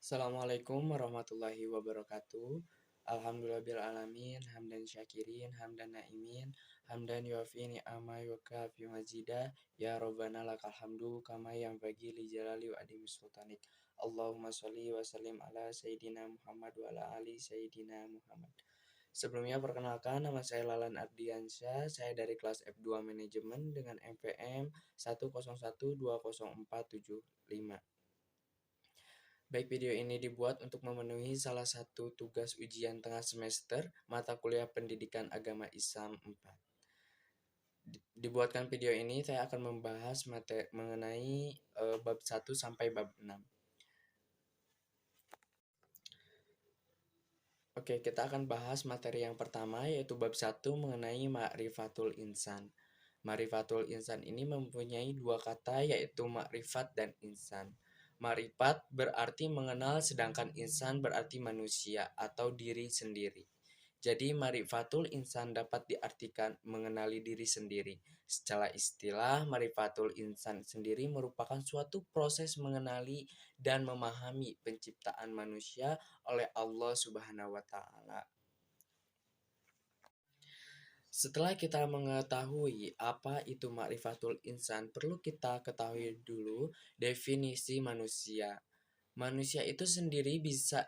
Assalamualaikum warahmatullahi wabarakatuh. Alhamdulillahirrahmanirrahim. Hamdan syakirin, hamdan na'imin, hamdan yuafi ni'ama yukafi mazidah. Ya Rabbana lakal hamdu kama yang bagi li jalali wa adimi sultanik. Allahumma sholli wa sallim ala Sayyidina Muhammad wa ala ali Sayyidina Muhammad. Sebelumnya perkenalkan, nama saya Lalan Ardiansyah. Saya dari kelas F2 Manajemen dengan MPM 101204705. Baik, video ini dibuat untuk memenuhi salah satu tugas ujian tengah semester mata kuliah Pendidikan Agama Islam 4. Dibuatkan video ini, saya akan membahas mengenai bab 1 sampai bab 6. Oke, kita akan bahas materi yang pertama, yaitu bab 1 mengenai Ma'rifatul Insan. Ma'rifatul Insan ini mempunyai dua kata, yaitu makrifat dan insan. Ma'rifat berarti mengenal, sedangkan insan berarti manusia atau diri sendiri. Jadi ma'rifatul insan dapat diartikan mengenali diri sendiri. Secara istilah, ma'rifatul insan sendiri merupakan suatu proses mengenali dan memahami penciptaan manusia oleh Allah Subhanahu wa taala. Setelah kita mengetahui apa itu ma'rifatul insan, perlu kita ketahui dulu definisi manusia. Manusia itu sendiri bisa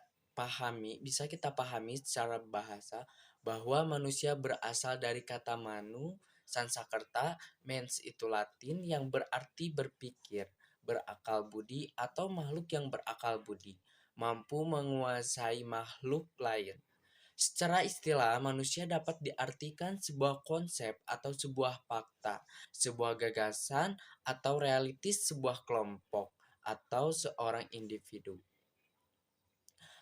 kita pahami secara bahasa bahwa manusia berasal dari kata manu, Sanskerta, mens itu Latin yang berarti berpikir, berakal budi atau makhluk yang berakal budi, mampu menguasai makhluk lain. Secara istilah, manusia dapat diartikan sebuah konsep atau sebuah fakta, sebuah gagasan atau realitis sebuah kelompok atau seorang individu.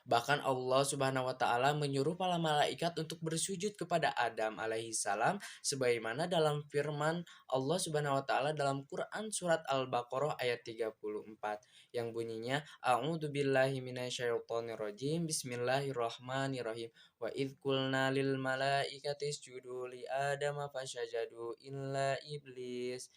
Bahkan Allah Subhanahu wa taala menyuruh para malaikat untuk bersujud kepada Adam alaihi salam sebagaimana dalam firman Allah Subhanahu wa taala dalam Quran surat Al-Baqarah ayat 34 yang bunyinya A'udzubillahi minasyaitonirrajim. Bismillahirrahmanirrahim. Wa idz qulna lil malaikati isjudu li adama fasajadu illa iblis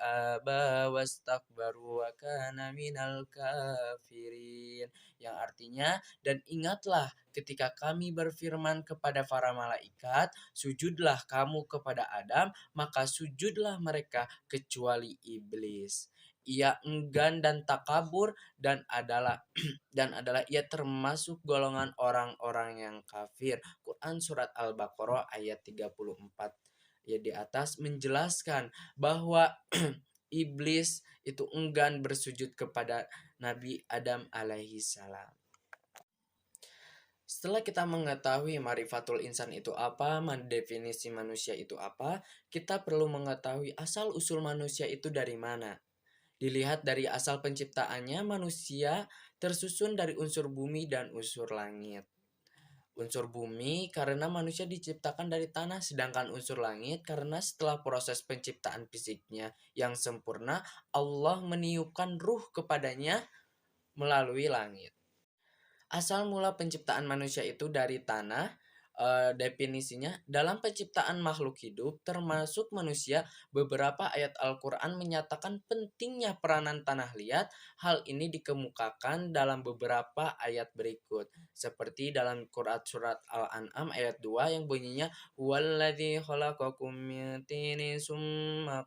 aba wastakbaru wa kana minal kafirin, yang artinya, dan ingatlah ketika kami berfirman kepada para malaikat, sujudlah kamu kepada Adam, maka sujudlah mereka kecuali iblis. Ia enggan dan takabur dan adalah ia termasuk golongan orang-orang yang kafir. Quran surat Al-Baqarah ayat 34 ya di atas menjelaskan bahwa iblis itu enggan bersujud kepada Nabi Adam alaihi salam. Setelah kita mengetahui ma'rifatul insan itu apa, definisi manusia itu apa, kita perlu mengetahui asal-usul manusia itu dari mana. Dilihat dari asal penciptaannya, manusia tersusun dari unsur bumi dan unsur langit. Unsur bumi karena manusia diciptakan dari tanah, sedangkan unsur langit karena setelah proses penciptaan fisiknya yang sempurna, Allah meniupkan ruh kepadanya melalui langit. Asal mula penciptaan manusia itu dari tanah. Definisinya, dalam penciptaan makhluk hidup termasuk manusia, beberapa ayat Al-Quran menyatakan pentingnya peranan tanah liat. Hal ini dikemukakan dalam beberapa ayat berikut, seperti dalam Quran surat Al-An'am ayat 2 yang bunyinya huwallazi khalaqakum min tinin summa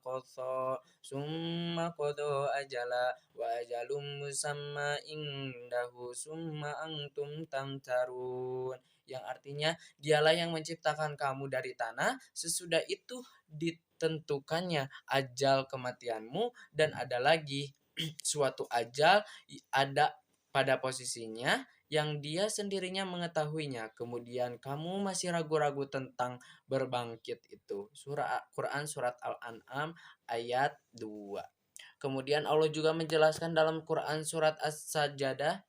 qada ajala wa ajalum musamma indahu summa antum tamtarun, yang artinya dialah yang menciptakan kamu dari tanah, sesudah itu ditentukannya ajal kematianmu, dan ada lagi suatu ajal ada pada posisinya yang dia sendirinya mengetahuinya, kemudian kamu masih ragu-ragu tentang berbangkit itu. Quran surat Al-An'am ayat 2. Kemudian Allah juga menjelaskan dalam Quran surat As-Sajdah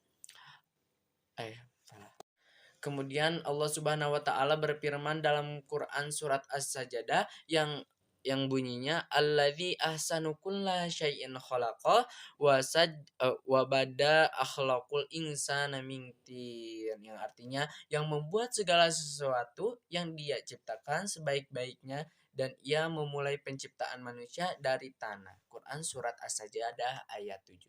Kemudian Allah Subhanahu wa taala berfirman dalam Quran surat As-Sajdah yang bunyinya allazi ahsanu kulla syai'in khalaqa wa bada akhlaqul insana min tin, yang artinya yang membuat segala sesuatu yang dia ciptakan sebaik-baiknya dan ia memulai penciptaan manusia dari tanah. Quran surat As-Sajdah ayat 7.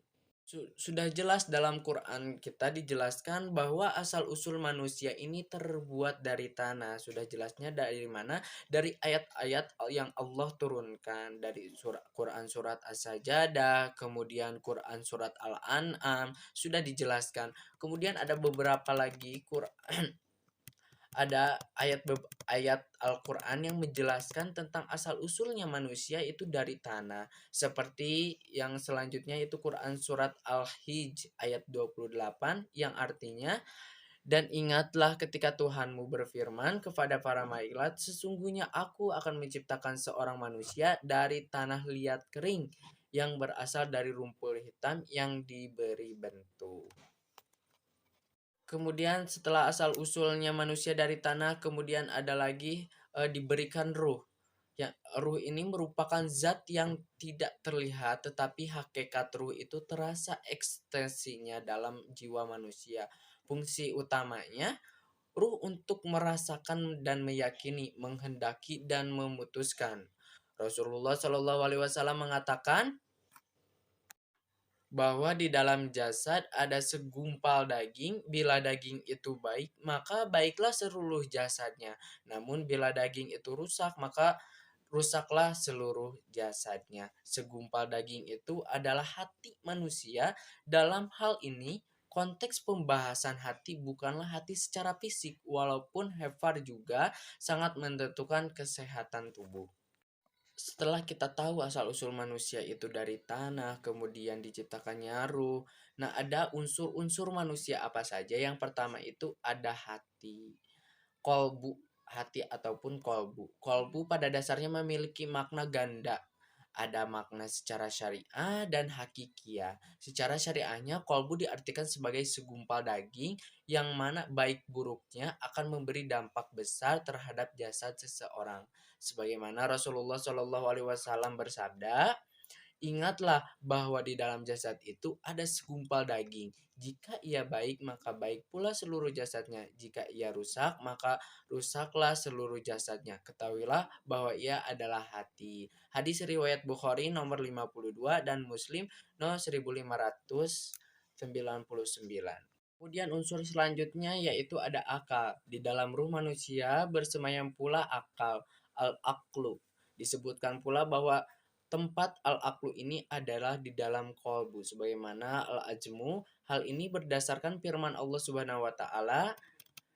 Sudah jelas dalam Quran kita dijelaskan bahwa asal-usul manusia ini terbuat dari tanah. Sudah jelasnya dari mana? Dari ayat-ayat yang Allah turunkan dari Quran surat As-Sajdah, kemudian Quran surat Al-An'am sudah dijelaskan. Kemudian ada beberapa lagi ada ayat Al-Qur'an yang menjelaskan tentang asal-usulnya manusia itu dari tanah. Seperti yang selanjutnya itu Quran surat Al-Hijj ayat 28 yang artinya dan ingatlah ketika Tuhanmu berfirman kepada para malaikat, sesungguhnya aku akan menciptakan seorang manusia dari tanah liat kering yang berasal dari rumpul hitam yang diberi bentuk. Kemudian setelah asal-usulnya manusia dari tanah, kemudian ada lagi diberikan ruh. Ya, ruh ini merupakan zat yang tidak terlihat, tetapi hakikat ruh itu terasa ekstensinya dalam jiwa manusia. Fungsi utamanya ruh untuk merasakan dan meyakini, menghendaki dan memutuskan. Rasulullah Shallallahu Alaihi Wasallam mengatakan, bahwa di dalam jasad ada segumpal daging. Bila daging itu baik, maka baiklah seluruh jasadnya. Namun bila daging itu rusak, maka rusaklah seluruh jasadnya. Segumpal daging itu adalah hati manusia. Dalam hal ini, konteks pembahasan hati bukanlah hati secara fisik, walaupun Hefar juga sangat menentukan kesehatan tubuh. Setelah kita tahu asal-usul manusia itu dari tanah, kemudian diciptakannya ruh. Nah, ada unsur-unsur manusia apa saja? Yang pertama itu ada hati, kolbu, hati ataupun kolbu. Kolbu pada dasarnya memiliki makna ganda. Ada makna secara syariah dan hakikiyah. Secara syariahnya, kolbu diartikan sebagai segumpal daging yang mana baik buruknya akan memberi dampak besar terhadap jasad seseorang. Sebagaimana Rasulullah Shallallahu Alaihi Wasallam bersabda, ingatlah bahwa di dalam jasad itu ada segumpal daging. Jika ia baik, maka baik pula seluruh jasadnya. Jika ia rusak, maka rusaklah seluruh jasadnya. Ketahuilah bahwa ia adalah hati. Hadis riwayat Bukhari nomor 52 dan Muslim nomor 1599. Kemudian unsur selanjutnya yaitu ada akal. Di dalam ruh manusia bersemayam pula akal, al-aqlu. Disebutkan pula bahwa tempat al-aqlu ini adalah di dalam kolbu sebagaimana al-ajmu. Hal ini berdasarkan firman Allah Subhanahu wa taala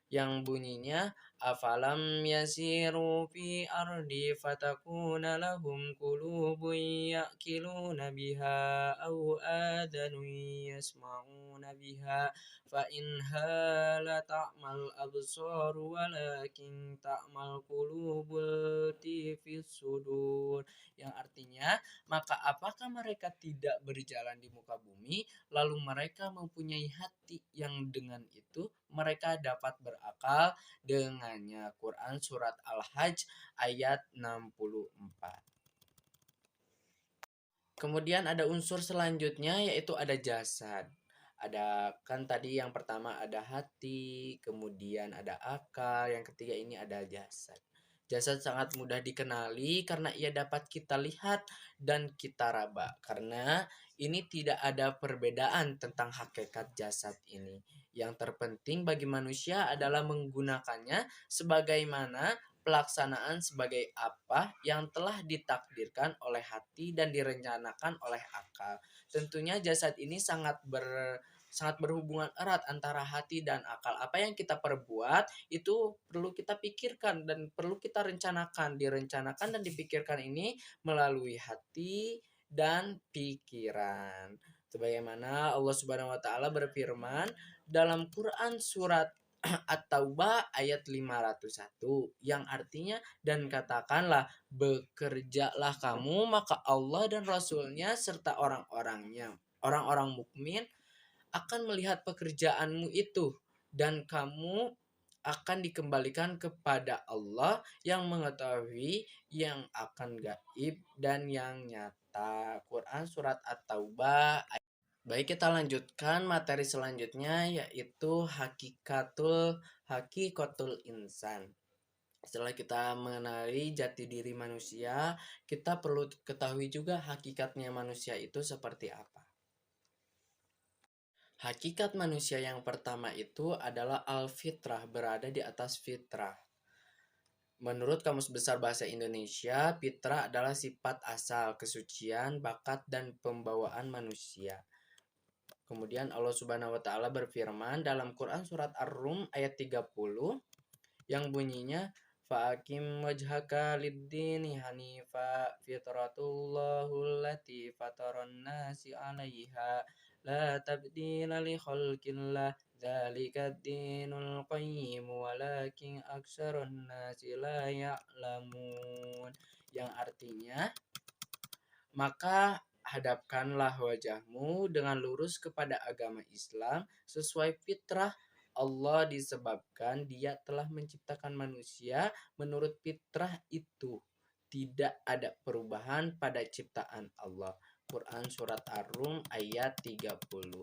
yang bunyinya afalam yasiru fi ardi fatakuna lahum qulubun yaqiluna biha aw adanun yasma'una biha fa inha la ta'mal absar walakin ta'mal qulubul fi sudur, yang artinya maka apakah mereka tidak berjalan di muka bumi lalu mereka mempunyai hati yang dengan itu mereka dapat berakal dengannya. Quran surat Al-Hajj ayat 64. Kemudian ada unsur selanjutnya yaitu ada jasad. Ada kan tadi yang pertama ada hati, kemudian ada akal, yang ketiga ini ada jasad. Jasad sangat mudah dikenali karena ia dapat kita lihat dan kita raba. Karena ini tidak ada perbedaan tentang hakikat jasad ini. Yang terpenting bagi manusia adalah menggunakannya sebagaimana pelaksanaan sebagai apa yang telah ditakdirkan oleh hati dan direncanakan oleh akal. Tentunya jasad ini sangat berhubungan erat antara hati dan akal. Apa yang kita perbuat itu perlu kita pikirkan dan perlu kita rencanakan. Direncanakan dan dipikirkan ini melalui hati dan pikiran. Sebagaimana Allah Subhanahu wa taala berfirman dalam Quran surat At-Taubah ayat 501 yang artinya dan katakanlah bekerjalah kamu maka Allah dan Rasulnya serta orang-orang mukmin akan melihat pekerjaanmu itu dan kamu akan dikembalikan kepada Allah yang mengetahui yang akan gaib dan yang nyata. Quran surat At-Taubah. Baik, kita lanjutkan materi selanjutnya yaitu hakikatul insan. Setelah kita mengenali jati diri manusia, kita perlu ketahui juga hakikatnya manusia itu seperti apa. Hakikat manusia yang pertama itu adalah al-fitrah, berada di atas fitrah. Menurut Kamus Besar Bahasa Indonesia, fitrah adalah sifat asal, kesucian, bakat, dan pembawaan manusia. Kemudian Allah Subhanahu wa taala berfirman dalam Quran surat Ar-Rum ayat 30 yang bunyinya fa'akim wajhaka lid-dini hanifa fitratullahul lati fataran nasi 'alaiha la tabdila li khalqillah dzalika ad-dinul qayyim walakin aksarun nasi la ya'lamun, yang artinya maka hadapkanlah wajahmu dengan lurus kepada agama Islam sesuai fitrah Allah, disebabkan Dia telah menciptakan manusia menurut fitrah itu. Tidak ada perubahan pada ciptaan Allah. Quran surat Ar-Rum ayat 30.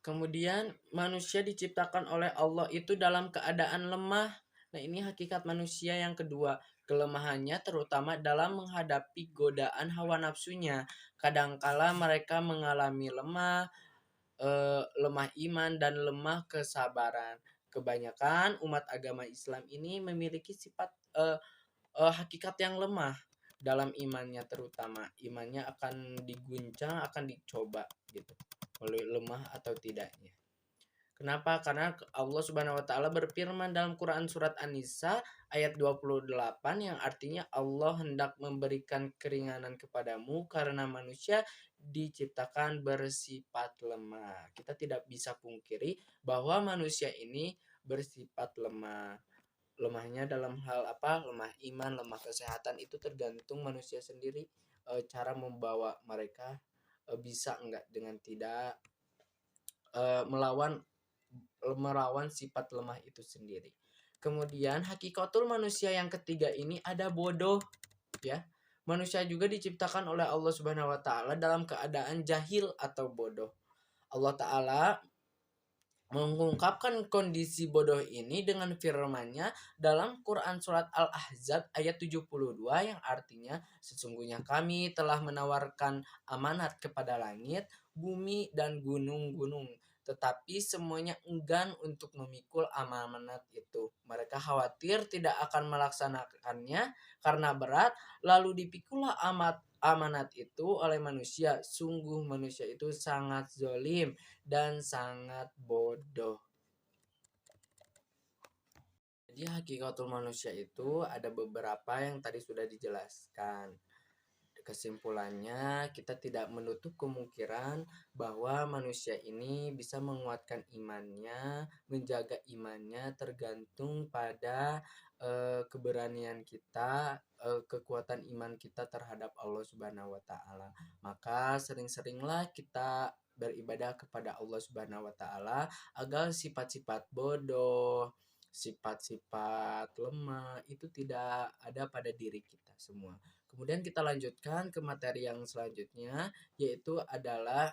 Kemudian manusia diciptakan oleh Allah itu dalam keadaan lemah. Nah, ini hakikat manusia yang kedua. Kelemahannya terutama dalam menghadapi godaan hawa nafsunya. Kadangkala mereka mengalami lemah iman dan lemah kesabaran. Kebanyakan umat agama Islam ini memiliki sifat hakikat yang lemah dalam imannya, terutama imannya akan diguncang, akan dicoba gitu oleh lemah atau tidaknya. Kenapa? Karena Allah Subhanahu wa taala berfirman dalam Quran surat An-Nisa ayat 28 yang artinya Allah hendak memberikan keringanan kepadamu karena manusia diciptakan bersifat lemah. Kita tidak bisa pungkiri bahwa manusia ini bersifat lemah. Lemahnya dalam hal apa? Lemah iman, lemah kesehatan itu tergantung manusia sendiri, cara membawa mereka bisa enggak dengan tidak melawan sifat lemah itu sendiri. Kemudian hakikatul manusia yang ketiga ini ada bodoh, ya. Manusia juga diciptakan oleh Allah Subhanahu wa taala dalam keadaan jahil atau bodoh. Allah taala mengungkapkan kondisi bodoh ini dengan firman-Nya dalam Quran surat Al-Ahzab ayat 72 yang artinya sesungguhnya kami telah menawarkan amanat kepada langit, bumi dan gunung-gunung, tetapi semuanya enggan untuk memikul amanat itu. Mereka khawatir tidak akan melaksanakannya karena berat, lalu dipikulah amanat itu oleh manusia. Sungguh manusia itu sangat zalim dan sangat bodoh. Jadi hakikatul manusia itu ada beberapa yang tadi sudah dijelaskan. Kesimpulannya, kita tidak menutup kemungkinan bahwa manusia ini bisa menguatkan imannya, menjaga imannya tergantung pada keberanian kita, kekuatan iman kita terhadap Allah Subhanahu wa taala. Maka sering-seringlah kita beribadah kepada Allah Subhanahu wa taala agar sifat-sifat bodoh, sifat-sifat lemah itu tidak ada pada diri kita semua. Kemudian kita lanjutkan ke materi yang selanjutnya, yaitu adalah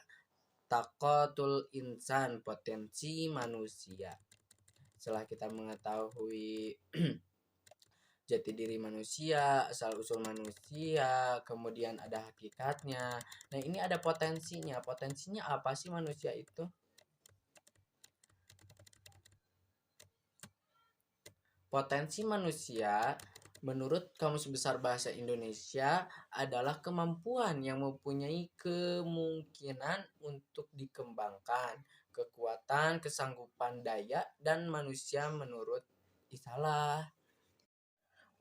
taqatul insan, potensi manusia. Setelah kita mengetahui jati diri manusia, asal usul manusia, kemudian ada hakikatnya. Nah, ini ada potensinya. Potensinya apa sih manusia itu? Potensi manusia menurut Kamus Besar Bahasa Indonesia adalah kemampuan yang mempunyai kemungkinan untuk dikembangkan, kekuatan, kesanggupan daya, dan manusia menurut Isalah.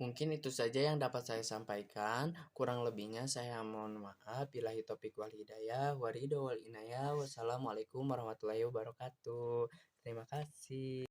Mungkin itu saja yang dapat saya sampaikan. Kurang lebihnya saya mohon maaf. Billahi taufiq wal hidayah, waridho wal inayah. Wassalamualaikum warahmatullahi wabarakatuh. Terima kasih.